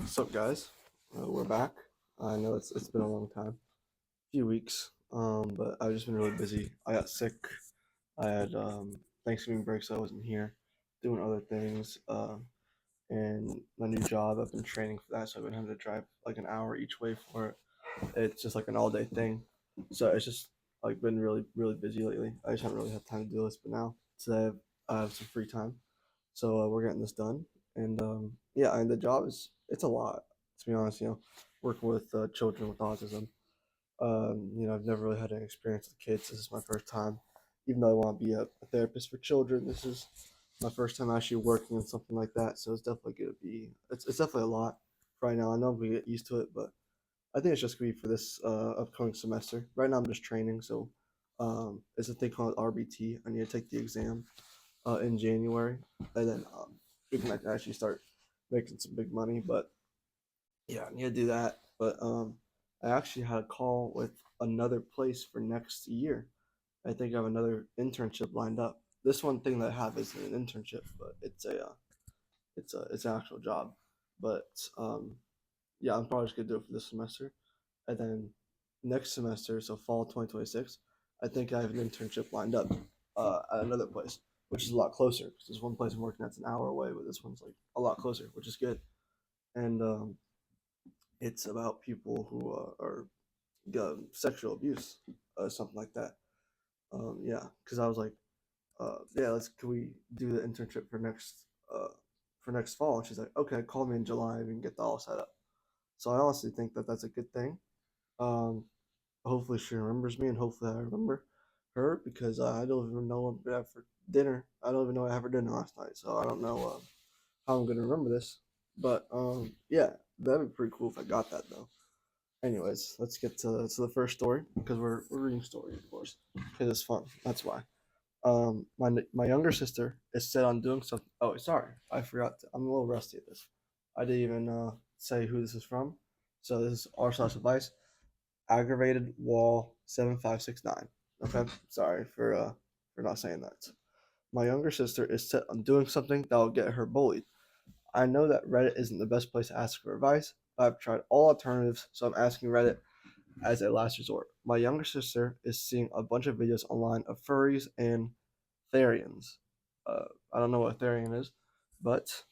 What's up, guys? We're back. I know it's been a long time, few weeks, but I've just been really busy. I got sick. I had Thanksgiving break, so I wasn't here doing other things. And my new job, I've been training for that, so I've been having to drive like an hour each way for it. It's just like an all-day thing, so it's just like been really busy lately. I just haven't really had time to do this, but now today I have some free time, so we're getting this done. And yeah, and the job is it's a lot, to be honest. Working with children with autism. I've never really had any experience with kids. This is my first time. Even though I want to be a therapist for children, this is my first time actually working on something like that. So it's definitely gonna be it's definitely a lot right now. I know I'm gonna get used to it, but I think it's just gonna be for this upcoming semester. Right now I'm just training, so it's a thing called RBT. I need to take the exam in January, and then we can like, actually start making some big money. But yeah, I need to do that. But I actually had a call with another place for next year. I think I have another internship lined up. This one thing that I have isn't an internship, but it's an actual job. But yeah, I'm probably just gonna do it for this semester, and then next semester, so fall 2026, I think I have an internship lined up at another place, which is a lot closer. Because there's one place I'm working that's an hour away, but this one's like a lot closer, which is good. And it's about people who are sexual abuse, something like that. Yeah, because I was like, yeah, let's can we do the internship for next fall? And she's like, okay, call me in July and we can get that all set up. So I honestly think that that's a good thing. Um, Hopefully she remembers me, and hopefully I remember her because I don't even know what I'm gonna have for dinner. I don't even know what I had for dinner last night, so I don't know how I'm gonna remember this. But yeah, that'd be pretty cool if I got that though. Anyways, let's get to the first story because we're reading story, of course, because it's fun. That's why. My younger sister is set on doing something. Oh, sorry, I forgot. I'm a little rusty at this. I didn't even say who this is from. So this is r/advice aggravated wall 7569. Okay, sorry for not saying that. My younger sister is set on doing something that will get her bullied. I know that Reddit isn't the best place to ask for advice, but I've tried all alternatives, so I'm asking Reddit as a last resort. My younger sister is seeing a bunch of videos online of furries and Therians. I don't know what Therian is, but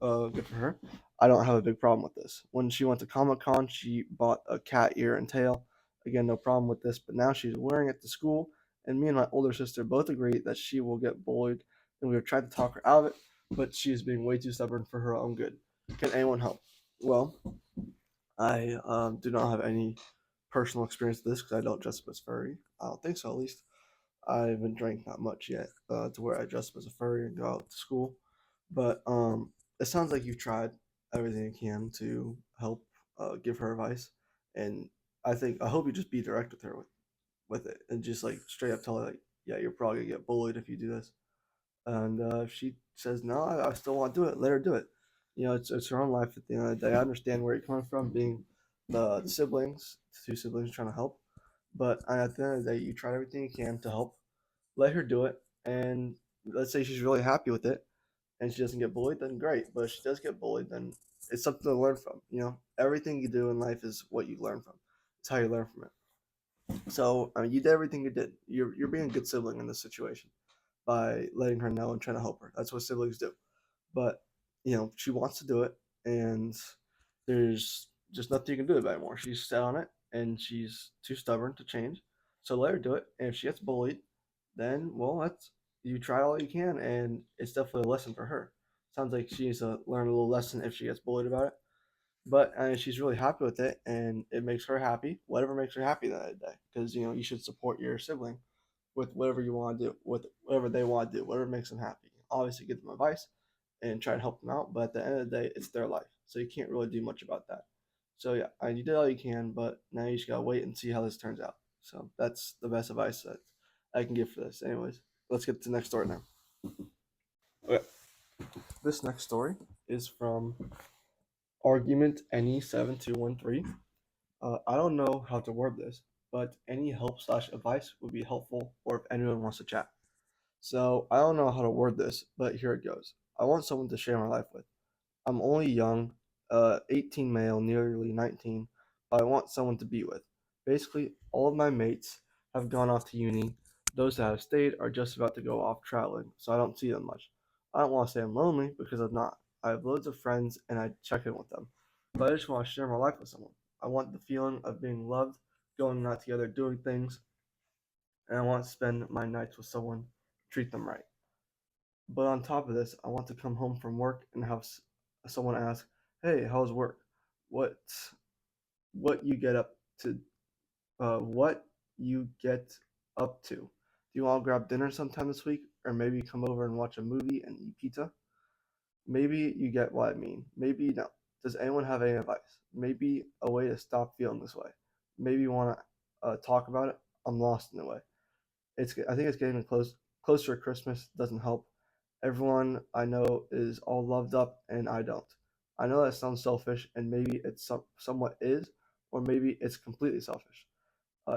good for her. I don't have a big problem with this. When she went to Comic Con, she bought a cat ear and tail. Again, no problem with this, but now she's wearing it to school, and me and my older sister both agree that she will get bullied, and we have tried to talk her out of it, but she is being way too stubborn for her own good. Can anyone help? Well, I do not have any personal experience with this because I don't dress up as furry. I don't think so, at least. I haven't drank that much yet to where I dress up as a furry and go out to school. But it sounds like you've tried everything you can to help give her advice, and I hope you just be direct with her with it and just like straight up tell her like, yeah, you're probably gonna get bullied if you do this. And if she says no, I still want to do it. Let her do it. It's her own life. At the end of the day, I understand where you're coming from, being the siblings, two siblings trying to help. But at the end of the day, you tried everything you can to help. Let her do it, and let's say she's really happy with it, and she doesn't get bullied, then great. But if she does get bullied, then it's something to learn from. Everything you do in life is what you learn from. It's how you learn from it. So I mean, you did everything you did. You're being a good sibling in this situation by letting her know and trying to help her. That's what siblings do. But she wants to do it, and there's just nothing you can do about it anymore. She's set on it, and she's too stubborn to change. So let her do it. And if she gets bullied, then well, that's you try all you can, and it's definitely a lesson for her. Sounds like she needs to learn a little lesson if she gets bullied about it. But she's really happy with it, and it makes her happy. Whatever makes her happy that day, because you should support your sibling with whatever you want to do, with whatever they want to do, whatever makes them happy. Obviously, give them advice and try to help them out. But at the end of the day, it's their life, so you can't really do much about that. So yeah, you did all you can, but now you just gotta wait and see how this turns out. So that's the best advice that I can give for this. Anyways, let's get to the next story now. Okay, this next story is from Argument NE7213. I don't know how to word this, but any help/advice would be helpful, or if anyone wants to chat. So I don't know how to word this, but here it goes. I want someone to share my life with. I'm only young, 18 male, nearly 19, but I want someone to be with. Basically, all of my mates have gone off to uni. Those that have stayed are just about to go off traveling, so I don't see them much. I don't want to say I'm lonely because I'm not. I have loads of friends and I check in with them, but I just want to share my life with someone. I want the feeling of being loved, going out together, doing things, and I want to spend my nights with someone, treat them right. But on top of this, I want to come home from work and have someone ask, "Hey, how's work? What what you get up to? What you get up to? Do you want to grab dinner sometime this week, or maybe come over and watch a movie and eat pizza? Maybe you get what I mean. Maybe you don't. Does anyone have any advice? Maybe a way to stop feeling this way. Maybe you want to talk about it. I'm lost in a way. I think it's getting closer to Christmas doesn't help. Everyone I know is all loved up and I don't. I know that sounds selfish and maybe it somewhat is, or maybe it's completely selfish.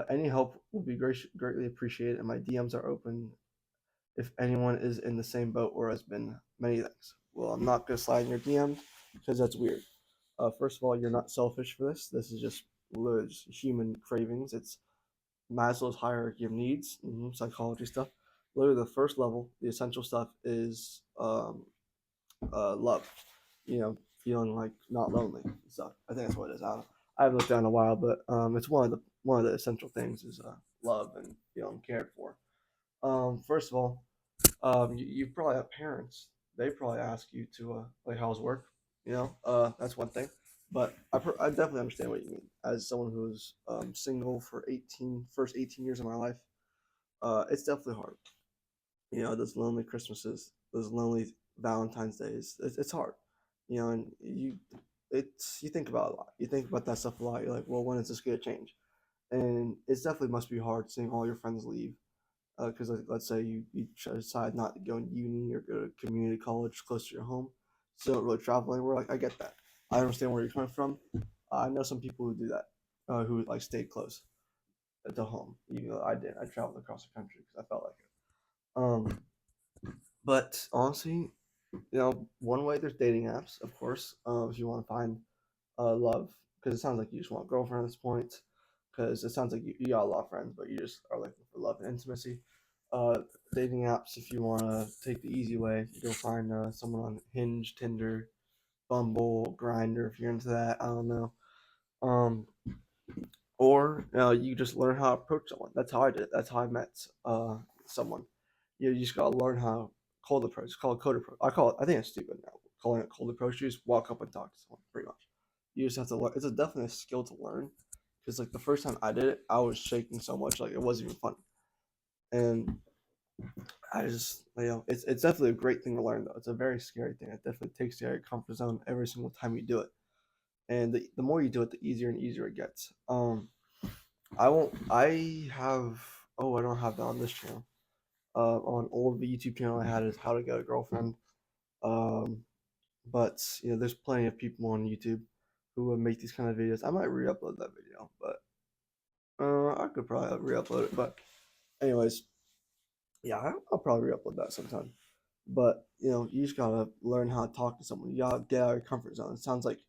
Any help will be greatly appreciated, and my DMs are open if anyone is in the same boat or has been. Many thanks. Well, I'm not gonna slide in your DMs because that's weird. First of all, you're not selfish for this. This is just human cravings. It's Maslow's hierarchy of needs, psychology stuff. Literally, the first level, the essential stuff, is love. You know, feeling like not lonely and stuff. I think that's what it is. I haven't looked down in a while, but it's one of the essential things is love and feeling cared for. First of all, you probably have parents. They probably ask you to like how's work. That's one thing. But I definitely understand what you mean. As someone who's single for first 18 years of my life, it's definitely hard. Those lonely Christmases, those lonely Valentine's days, it's hard. And you think about it a lot. You think about that stuff a lot. You're like, well, when is this gonna change? And it definitely must be hard seeing all your friends leave. Because let's say you decide not to go in uni or go to community college close to your home, so you don't really travel anywhere. Like I get that. I understand where you're coming from. I know some people who do that, who like stayed close to home. Even though I did, I traveled across the country because I felt like it. But honestly, one way there's dating apps, of course, if you want to find love, because it sounds like you just want a girlfriend at this point. Because it sounds like you got a lot of friends, but you just are looking for love and intimacy. Uh, Dating apps, if you want to take the easy way, go find someone on Hinge, Tinder, Bumble, Grinder, if you're into that. I don't know. Um, or you just learn how to approach someone. That's how I did it. That's how I met someone. You just gotta learn how cold approach. It's called code approach. I call it. I think it's stupid now. Calling it cold approach. You just walk up and talk to someone. Pretty much. You just have to learn. Definitely a skill to learn. Because like the first time I did it, I was shaking so much like it wasn't even fun. And I just it's definitely a great thing to learn though. It's a very scary thing. It definitely takes you out of your comfort zone every single time you do it. And the more you do it, the easier and easier it gets. I won't. I have. Oh, I don't have that on this channel. On old YouTube channel I had is how to get a girlfriend. Um, but there's plenty of people on YouTube who would make these kind of videos. I might re-upload that video, but I could probably re-upload it. But anyways, yeah, I'll probably re-upload that sometime. But you just gotta learn how to talk to someone. You gotta get out of your comfort zone. It sounds like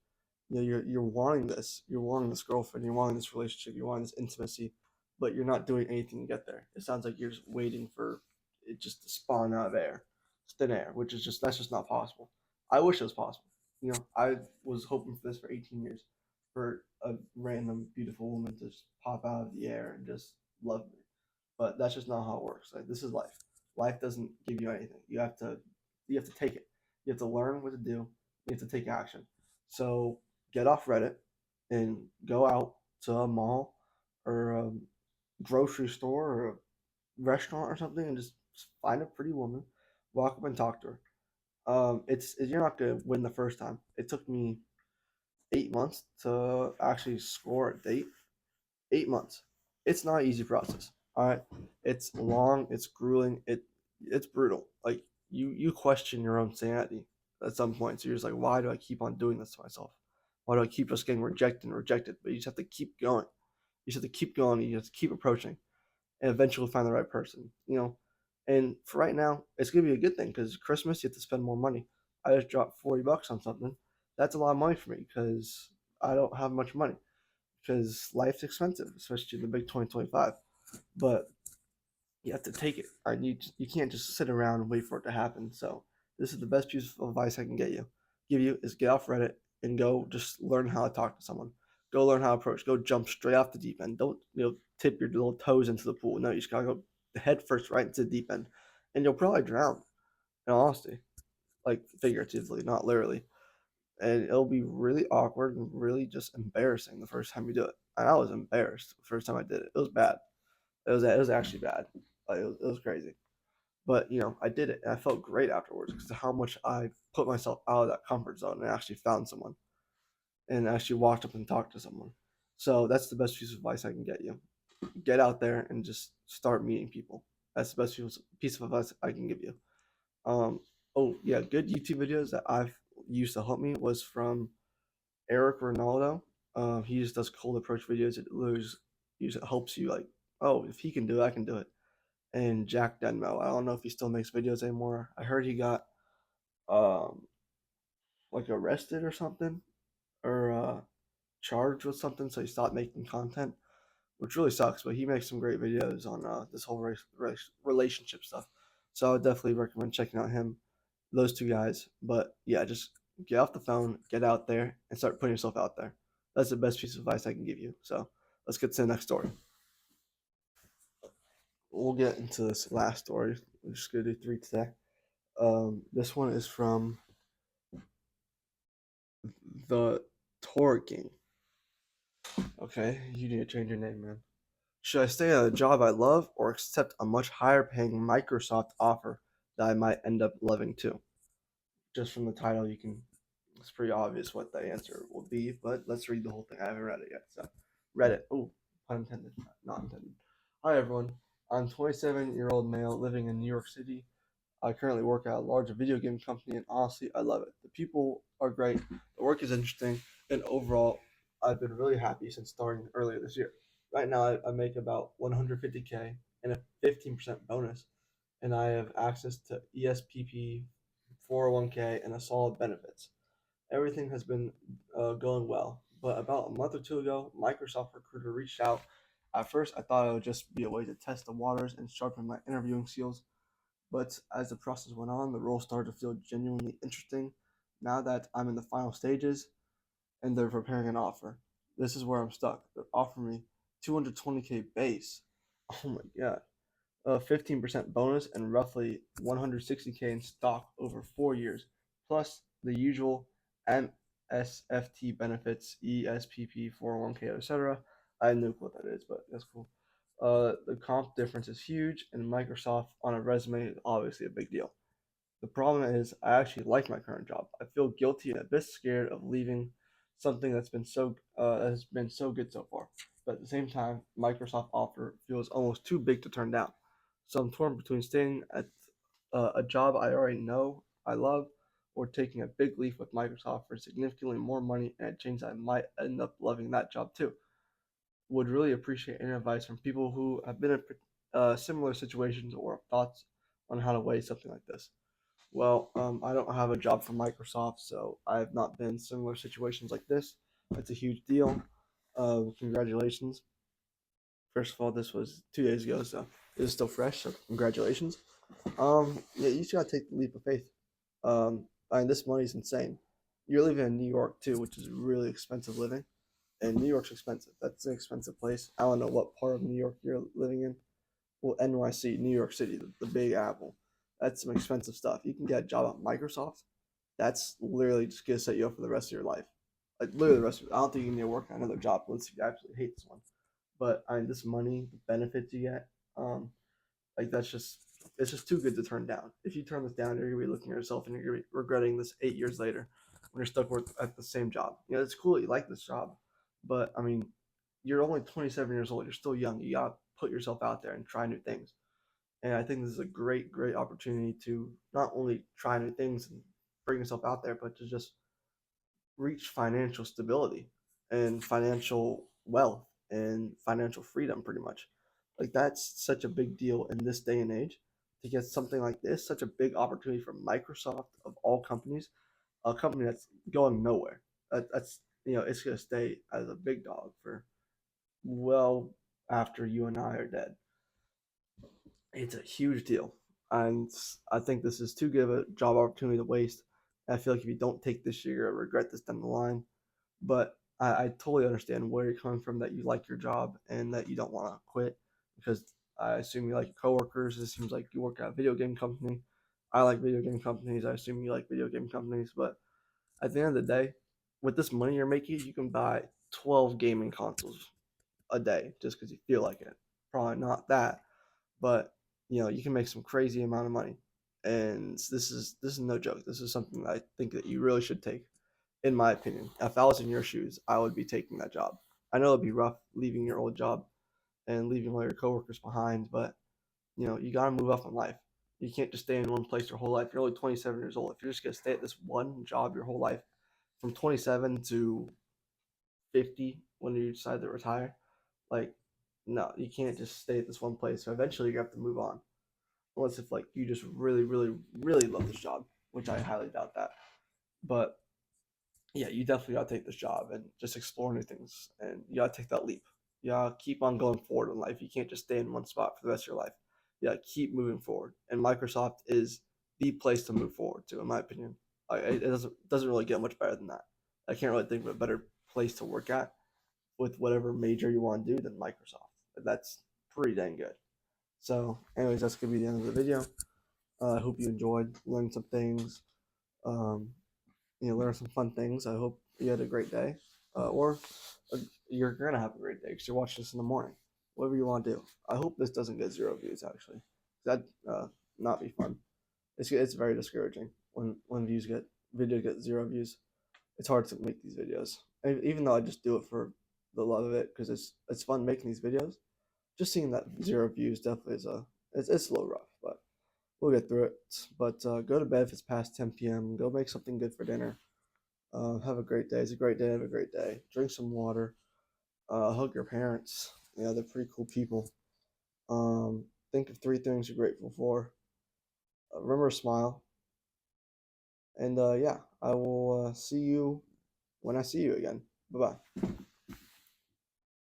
you're wanting this. You're wanting this girlfriend. You're wanting this relationship. You're wanting this intimacy, but you're not doing anything to get there. It sounds like you're just waiting for it just to spawn out of air, thin air, which is just that's just not possible. I wish it was possible. I was hoping for this for 18 years, for a random beautiful woman to just pop out of the air and just love me. But that's just not how it works. Like this is life. Life doesn't give you anything. You have to take it. You have to learn what to do. You have to take action. So get off Reddit and go out to a mall or a grocery store or a restaurant or something and just find a pretty woman, walk up and talk to her. You're not gonna win the first time. It took me 8 months to actually score a date. 8 months. It's not an easy process. All right, it's long. It's grueling. It's brutal. Like you question your own sanity at some point. So you're just like, why do I keep on doing this to myself? Why do I keep just getting rejected and rejected? But you just have to keep going. You just have to keep going. You have to keep approaching, and eventually find the right person. And for right now, it's gonna be a good thing because Christmas you have to spend more money. I just dropped $40 on something, That's a lot of money for me because I don't have much money because life's expensive, especially in the big 2025. But you have to take it. Right? You can't just sit around and wait for it to happen. So this is the best piece of advice I can give you is get off Reddit and go just learn how to talk to someone. Go learn how to approach. Go jump straight off the deep end. Don't tip your little toes into the pool. No, you just gotta go head first right into the deep end, and you'll probably drown. In all honesty, like figuratively, not literally. And it'll be really awkward and really just embarrassing the first time you do it. And I was embarrassed the first time I did it. It was bad. It was actually bad. Like, it was crazy. But I did it, and I felt great afterwards because of how much I put myself out of that comfort zone and actually found someone and actually walked up and talked to someone. So that's the best piece of advice I can get you. Get out there and just start meeting people. That's the best piece of advice I can give you. Um, oh yeah, good YouTube videos that I've used to help me was from Eric Ronaldo. He just does cold approach videos. It literally just helps you like, oh, if he can do it, I can do it. And Jack Denmo. I don't know if he still makes videos anymore. I heard he got um like arrested or something or charged with something, so he stopped making content, which really sucks. But he makes some great videos on this whole relationship stuff. So I would definitely recommend checking out him, those two guys. But yeah, just get off the phone, get out there, and start putting yourself out there. That's the best piece of advice I can give you. So let's get to the next story. We'll get into this last story. We're just gonna do three today. This one is from the Tor King. Okay, you need to change your name, man. Should I stay at a job I love or accept a much higher paying Microsoft offer that I might end up loving too? Just from the title, it's pretty obvious what the answer will be, but let's read the whole thing. I haven't read it yet. So, read it. Oh, pun intended, not intended. Hi, everyone. I'm 27-year-old male living in New York City. I currently work at a large video game company, and honestly, I love it. The people are great, the work is interesting, and overall, I've been really happy since starting earlier this year. Right now, I make about 150K and a 15% bonus, and I have access to ESPP, 401K, and a solid benefits. Everything has been going well, but about a month or two ago, Microsoft recruiter reached out. At first, I thought it would just be a way to test the waters and sharpen my interviewing skills, but as the process went on, the role started to feel genuinely interesting. Now that I'm in the final stages and they're preparing an offer, this is where I'm stuck. They're offering me 220K base. Oh my god. A 15% bonus and roughly 160K in stock over 4 years, plus the usual MSFT benefits, ESPP, 401K, etc. I have no clue what that is, but that's cool. The comp difference is huge, and Microsoft on a resume is obviously a big deal. The problem is, I actually like my current job. I feel guilty and a bit scared of leaving something that has been so good so far. But at the same time, Microsoft offer feels almost too big to turn down. So I'm torn between staying at a job I already know I love, or taking a big leap with Microsoft for significantly more money and a change that I might end up loving that job too. Would really appreciate any advice from people who have been in similar situations or thoughts on how to weigh something like this. Well, I don't have a job for Microsoft, so I have not been in similar situations like this. It's a huge deal. Congratulations. First of all, this was 2 days ago, so it is still fresh. So congratulations. Yeah, you just gotta take the leap of faith. I mean, this money's insane. You're living in New York too, which is really expensive living, and New York's expensive. That's an expensive place. I don't know what part of New York you're living in. Well, NYC, New York City, the Big Apple. That's some expensive stuff. You can get a job at Microsoft. That's literally just gonna set you up for the rest of your life. Like literally the rest of it. I don't think you need to work another job unless you absolutely hate this one. But I mean, this money, the benefits you get, like it's just too good to turn down. If you turn this down, you're gonna be looking at yourself and you're gonna be regretting this 8 years later when you're stuck at the same job. It's cool that you like this job, but I mean, you're only 27 years old. You're still young. You gotta put yourself out there and try new things. And I think this is a great, great opportunity to not only try new things and bring yourself out there, but to just reach financial stability and financial wealth and financial freedom, pretty much. Like, that's such a big deal in this day and age to get something like this, such a big opportunity for Microsoft of all companies. a company that's going nowhere. That's it's gonna stay as a big dog for well after you and I are dead. It's a huge deal, and I think this is too good of a job opportunity to waste. I feel like if you don't take this, you're gonna regret this down the line. But I totally understand where you're coming from, that you like your job and that you don't want to quit, because I assume you like your coworkers. It seems like you work at a video game company. I like video game companies. I assume you like video game companies. But at the end of the day, with this money you're making, you can buy 12 gaming consoles a day just because you feel like it. Probably not that, but you can make some crazy amount of money. And this is no joke. This is something that I think that you really should take, in my opinion. If I was in your shoes, I would be taking that job. I know it'd be rough leaving your old job and leaving all your coworkers behind, but you gotta move up in life. You can't just stay in one place your whole life. You're only 27 years old. If you're just gonna stay at this one job your whole life, from 27 to 50 when you decide to retire, like, no, you can't just stay at this one place. So eventually you have to move on, unless if like you just really, really, really love this job, which I highly doubt that. But yeah, you definitely gotta take this job and just explore new things, and you gotta take that leap. You gotta keep on going forward in life. You can't just stay in one spot for the rest of your life. You gotta keep moving forward, and Microsoft is the place to move forward to, in my opinion. It doesn't really get much better than that. I can't really think of a better place to work at with whatever major you want to do than Microsoft. That's pretty dang good. So, anyways, that's gonna be the end of the video. I hope you enjoyed, learned some things. Um, learn some fun things. I hope you had a great day, or you're gonna have a great day because you're watching this in the morning. Whatever you want to do. I hope this doesn't get 0 views. Actually, that not be fun. It's very discouraging when videos get 0 views. It's hard to make these videos, even though I just do it for the love of it because it's fun making these videos. Just seeing that 0 views definitely it's a little rough, but we'll get through it. But go to bed if it's past 10 p.m. Go make something good for dinner. Have a great day. It's a great day. Have a great day. Drink some water. Hug your parents. Yeah, they're pretty cool people. Think of 3 things you're grateful for. Remember to smile. And yeah, I will see you when I see you again. Bye bye.